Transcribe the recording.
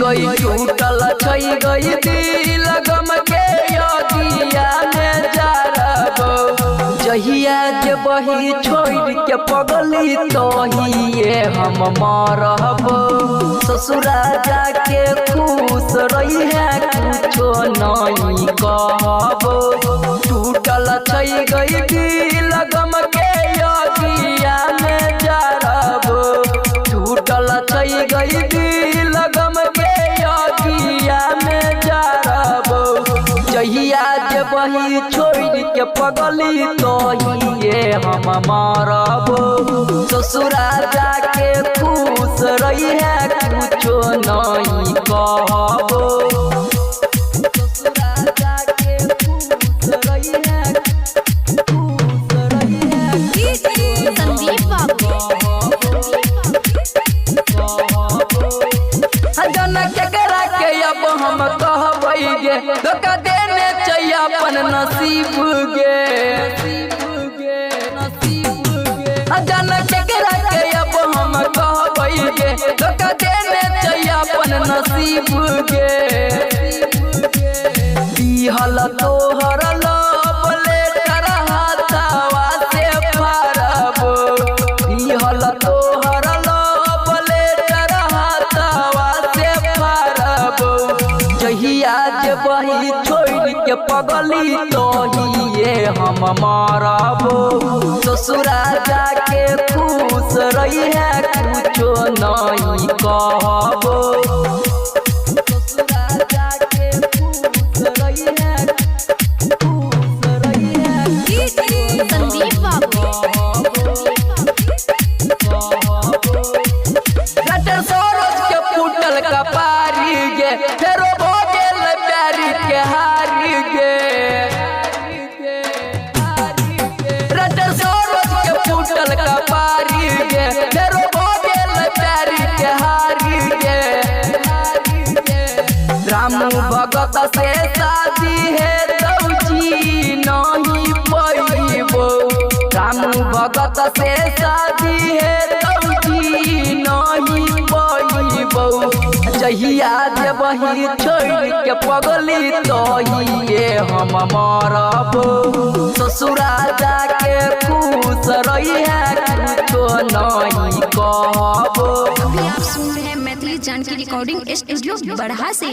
गई टूटल छई गई दिल गम के यदिया में जारब जहिया जे बही छोड़ के पगली तहिए हम मरब ससुरा जाके खुश रही है कुछो नहीं कहब टूटल छई गई दिल गम के यदिया में जारब टूटल छई गई दिल गम के यदिया में जारब जहिया जे बही छोड़ के पगली तहिए हम मरब ससुरा जाके खुश रही है कुछो नहीं कहब ससुरा जाके खुश रही है संदीप बाबू जनक केकरा के अब हम कहबै गे धोखा देने चाहिए अपन नसीब गे जनक केकरा के अब हम कहबै गे धोखा देने चाहिए अपन नसीब गे दिहल तोहर लब लेटर हाथवा से फारब दिहल तोहर लब लेटर हाथवा से फारब जहिया जे बही छोड़ के पगली तहिए हम मरब ससुरा जाके खुश रही है कुछो नहीं कहब ससुरा जाके खुश रही है संदीप बाबू रटर सरोज के फूटल कपारी गे फेरो भोगेल प्यारी के हारी गे रटर सरोज के फूटल कपारी गे फेरो भोगेल प्यारी के हारी गे रामू भगत से शादी है दौजी नहीं पैबो रामू भगत से शादी है दौजी नहीं पैबो जहिया जे बही छोड़ के पगली तहिए हम मरब ससुरा जाके खुश रही है कुछो नहीं कहब। अभी आप सुन रहे हैं मैथिली जानकी रिकॉर्डिंग स्टूडियो बरहा से।